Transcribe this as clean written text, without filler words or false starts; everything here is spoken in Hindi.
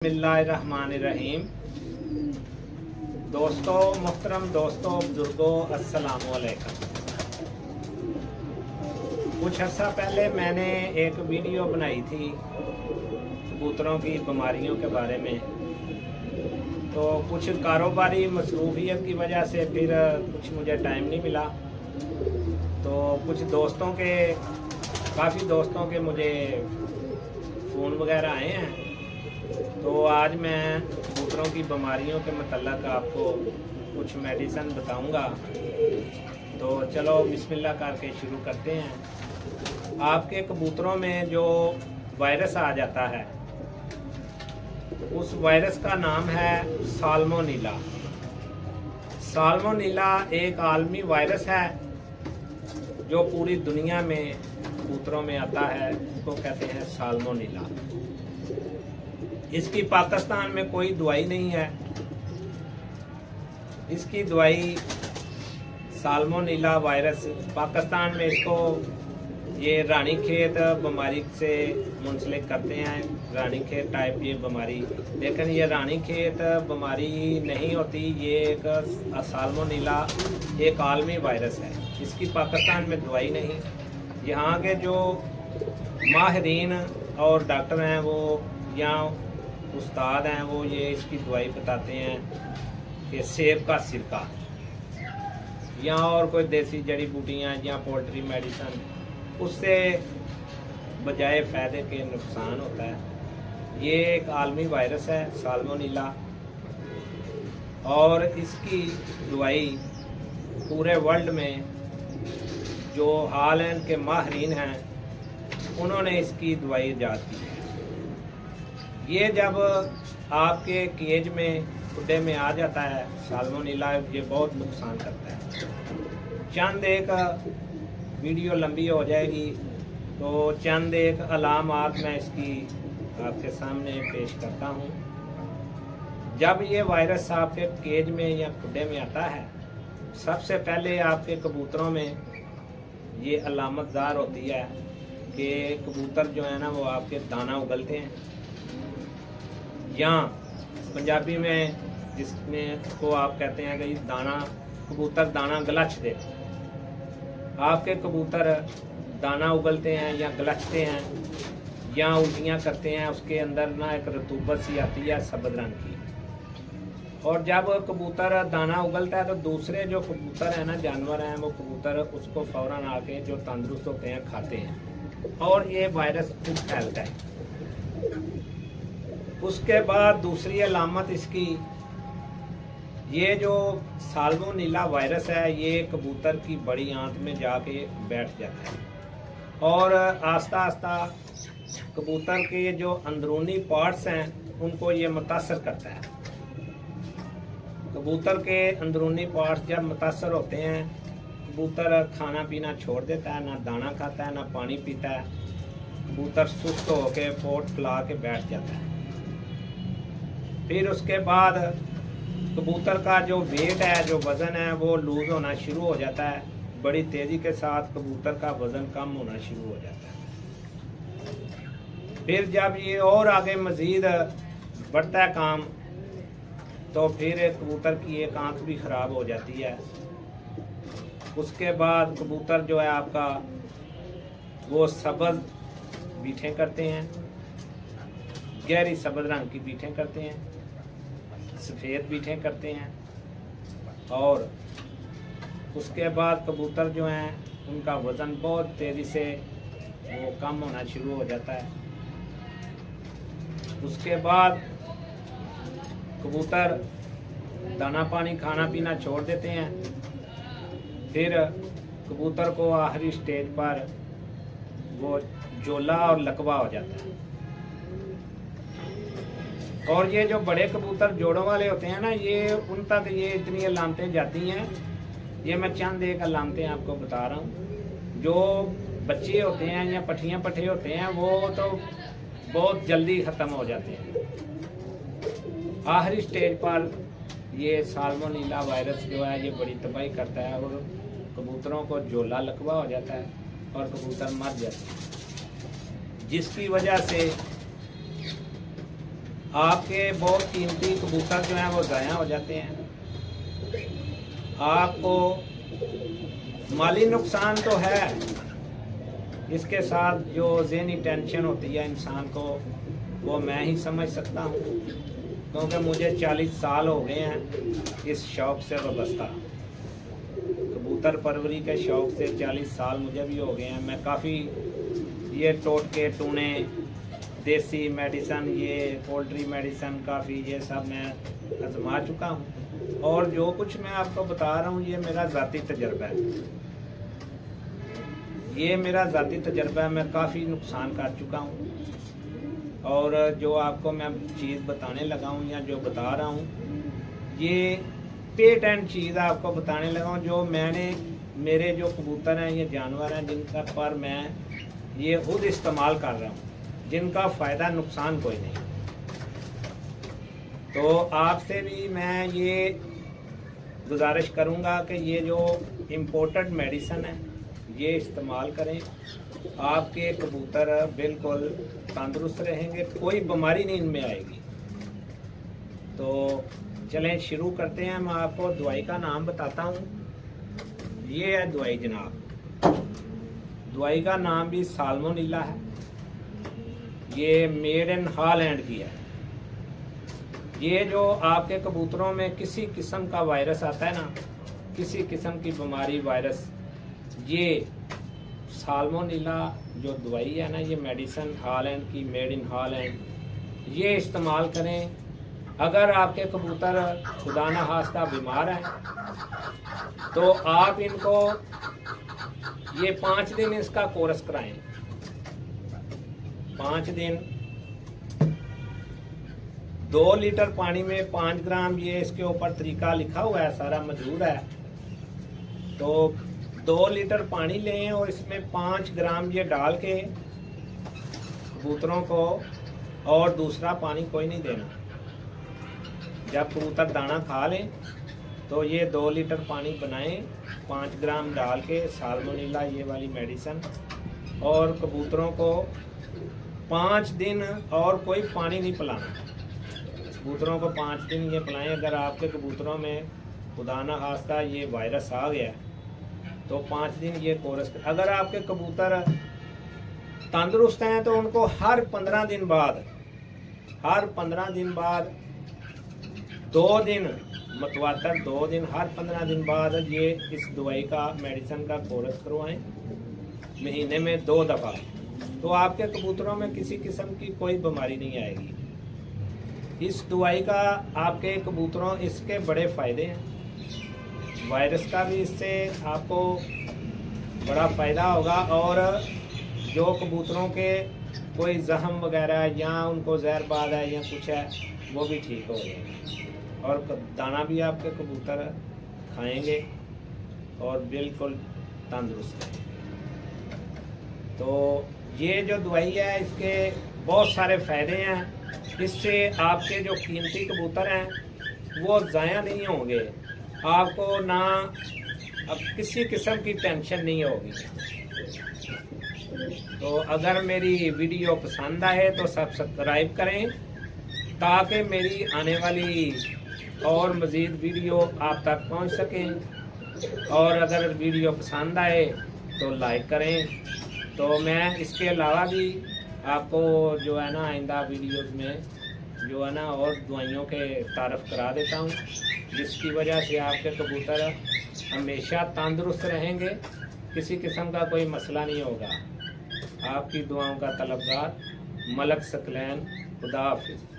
बिस्मिल्लाहिर्रहमानिर्रहीम। दोस्तों, मोहतरम दोस्तों, बुजुर्गों, अस्सलाम वालेकुम। कुछ अर्सा पहले मैंने एक वीडियो बनाई थी कबूतरों की बीमारियों के बारे में। तो कुछ कारोबारी मसरूफियत की वजह से फिर कुछ मुझे टाइम नहीं मिला। तो कुछ दोस्तों के काफ़ी दोस्तों के मुझे फ़ोन वगैरह आए हैं। तो आज मैं कबूतरों की बीमारियों के मतलब आपको कुछ मेडिसिन बताऊंगा। तो चलो बिस्मिल्लाह करके शुरू करते हैं। आपके कबूतरों में जो वायरस आ जाता है उस वायरस का नाम है साल्मोनेला। साल्मोनेला एक आलमी वायरस है जो पूरी दुनिया में कबूतरों में आता है। इसको कहते हैं साल्मोनेला। इसकी पाकिस्तान में कोई दवाई नहीं है। इसकी दवाई साल्मोनेला वायरस पाकिस्तान में इसको ये रानीखेत बीमारी से मुंसलिक करते हैं। रानीखेत टाइप ये बीमारी, लेकिन ये रानीखेत बीमारी नहीं होती। ये एक साल्मोनेला एक आलमी वायरस है। इसकी पाकिस्तान में दवाई नहीं। यहाँ के जो माहिरीन और डॉक्टर हैं वो यहाँ उस्ताद हैं वो ये इसकी दवाई बताते हैं कि सेब का सिरका या और कोई देसी जड़ी बूटियाँ या पोल्ट्री मेडिसिन, उससे बजाय फ़ायदे के नुकसान होता है। ये एक आलमी वायरस है साल्मोनेला, और इसकी दवाई पूरे वर्ल्ड में जो हॉलैंड के माहिरीन हैं उन्होंने इसकी दवाई ईजाद की है। ये जब आपके केज में खुडे में आ जाता है साल्मोनेला, ये बहुत नुकसान करता है। चंद एक वीडियो लंबी हो जाएगी तो चंद एक अलामात मैं इसकी आपके सामने पेश करता हूँ। जब ये वायरस आपके केज में या खुडे में आता है, सबसे पहले आपके कबूतरों में ये अलामतदार होती है कि कबूतर जो है ना वो आपके दाना उगलते हैं, या पंजाबी में जिसमें को आप कहते हैं कि दाना कबूतर दाना गलच दे। आपके कबूतर दाना उगलते हैं या गलचते हैं या उल्टियाँ करते हैं। उसके अंदर ना एक रतूबत सी आती है सब्ज रंग की। और जब कबूतर दाना उगलता है तो दूसरे जो कबूतर हैं ना, जानवर हैं, वो कबूतर उसको फौरन आके जो तंदुरुस्त होते हैं खाते हैं और ये वायरस खुद फैलता है। उसके बाद दूसरी अलामत इसकी, ये जो साल्मोनेला वायरस है ये कबूतर की बड़ी आंत में जाके बैठ जाता है और आस्ता आस्ता कबूतर के जो अंदरूनी पार्ट्स हैं उनको ये मुतासर करता है। कबूतर के अंदरूनी पार्ट्स जब मुतासर होते हैं, कबूतर खाना पीना छोड़ देता है, ना दाना खाता है ना पानी पीता है। कबूतर सुस्त होकर पोट फैला के बैठ जाता है। फिर उसके बाद कबूतर का जो वेट है, जो वज़न है, वो लूज़ होना शुरू हो जाता है। बड़ी तेज़ी के साथ कबूतर का वज़न कम होना शुरू हो जाता है। फिर जब ये और आगे मज़ीद बढ़ता है काम, तो फिर कबूतर की एक आंख भी ख़राब हो जाती है। उसके बाद कबूतर जो है आपका वो सब्ज़ बीठें करते हैं, गहरी सब्ज़ रंग की बीठें करते हैं, सफ़ेद बीठें करते हैं। और उसके बाद कबूतर जो हैं उनका वज़न बहुत तेज़ी से वो कम होना शुरू हो जाता है। उसके बाद कबूतर दाना पानी खाना पीना छोड़ देते हैं। फिर कबूतर को आखिरी स्टेज पर वो जोला और लकवा हो जाता है। और ये जो बड़े कबूतर जोड़ों वाले होते हैं ना, ये उन तक ये इतनी अलामतें जाती हैं। ये मैं चंद एक अलामतें आपको बता रहा हूँ। जो बच्चे होते हैं या पट्ठियाँ पट्ठे होते हैं वो तो बहुत जल्दी ख़त्म हो जाते हैं। आखिरी स्टेज पर ये साल्मोनेला वायरस जो है ये बड़ी तबाही करता है और कबूतरों को जोला लकवा हो जाता है और कबूतर मर जाते हैं, जिसकी वजह से आपके बहुत कीमती कबूतर जो हैं वो ज़ाया हो जाते हैं। आपको माली नुकसान तो है, इसके साथ जो ज़हनी टेंशन होती है इंसान को, वो मैं ही समझ सकता हूँ, क्योंकि मुझे 40 साल हो गए हैं इस शौक़ से वाबस्ता। कबूतर परवरी के शौक़ से 40 साल मुझे भी हो गए हैं। मैं काफ़ी ये टोटके टूने, देसी मेडिसन, ये पोल्ट्री मेडिसन, काफ़ी ये सब मैं आजमा चुका हूँ। और जो कुछ मैं आपको बता रहा हूँ ये मेरा ज़ाती तजर्बा है, ये मेरा ज़ाती तजर्बा है। मैं काफ़ी नुकसान कर चुका हूँ, और जो आपको मैं चीज़ बताने लगा हूँ या जो बता रहा हूँ, ये पेट एंड चीज़ आपको बताने लगा हूँ। जो मैंने, मेरे जो कबूतर हैं, ये जानवर हैं जिनका पर मैं ये खुद इस्तेमाल कर रहा हूँ, जिनका फ़ायदा नुकसान कोई नहीं। तो आपसे भी मैं ये गुजारिश करूँगा कि ये जो इम्पोर्टेड मेडिसन है ये इस्तेमाल करें। आपके कबूतर बिल्कुल तंदुरुस्त रहेंगे, कोई बीमारी नहीं इनमें आएगी। तो चलें शुरू करते हैं। मैं आपको दवाई का नाम बताता हूँ। ये है दवाई जनाब, दवाई का नाम भी साल्मोनेला है। ये मेड इन हॉलैंड की है। ये जो आपके कबूतरों में किसी किस्म का वायरस आता है ना, किसी किस्म की बीमारी, वायरस, ये साल्मोनेला जो दवाई है ना, ये मेडिसन हॉलैंड की, मेड इन हॉलैंड, ये इस्तेमाल करें। अगर आपके कबूतर खुदा ना खास्ता बीमार हैं तो आप इनको ये 5 दिन इसका कोर्स कराएं। 5 दिन 2 लीटर पानी में 5 ग्राम, ये इसके ऊपर तरीका लिखा हुआ है, सारा मौजूद है। तो 2 लीटर पानी लें और इसमें 5 ग्राम ये डाल के कबूतरों को, और दूसरा पानी कोई नहीं देना। जब कबूतर दाना खा लें तो ये 2 लीटर पानी बनाएं, 5 ग्राम डाल के साल्मोनेला ये वाली मेडिसन, और कबूतरों को 5 दिन और कोई पानी नहीं पिलाना। कबूतरों को 5 दिन ये पिलाएं। अगर आपके कबूतरों में खुदा ना खास्ता ये वायरस आ गया तो 5 दिन ये कोर्स। अगर आपके कबूतर तंदुरुस्त हैं तो उनको हर 15 दिन बाद, हर 15 दिन बाद 2 दिन मतवातर, 2 दिन, हर 15 दिन बाद ये इस दवाई का, मेडिसन का कोर्स करवाएं, महीने में 2 दफ़ा। तो आपके कबूतरों में किसी किस्म की कोई बीमारी नहीं आएगी। इस दवाई का आपके कबूतरों, इसके बड़े फ़ायदे हैं। वायरस का भी इससे आपको बड़ा फ़ायदा होगा, और जो कबूतरों के कोई जख्म वगैरह या उनको जहरबाद है या कुछ है, वो भी ठीक हो जाएगा। और दाना भी आपके कबूतर खाएंगे और बिल्कुल तंदुरुस्त रहेंगे। तो ये जो दवाई है, इसके बहुत सारे फ़ायदे हैं। इससे आपके जो कीमती कबूतर हैं वो ज़ाया नहीं होंगे, आपको ना अब किसी किस्म की टेंशन नहीं होगी। तो अगर मेरी वीडियो पसंद आए तो सब्सक्राइब करें, ताकि मेरी आने वाली और मज़ीद वीडियो आप तक पहुंच सकें। और अगर वीडियो पसंद आए तो लाइक करें। तो मैं इसके अलावा भी आपको जो है ना आइंदा वीडियोस में जो है ना और दवाइयों के तारफ़ करा देता हूँ, जिसकी वजह से आपके कबूतर हमेशा तंदुरुस्त रहेंगे, किसी किस्म का कोई मसला नहीं होगा। आपकी दुआओं का तलबगार, मलक सकलैन। खुदा हाफिज़।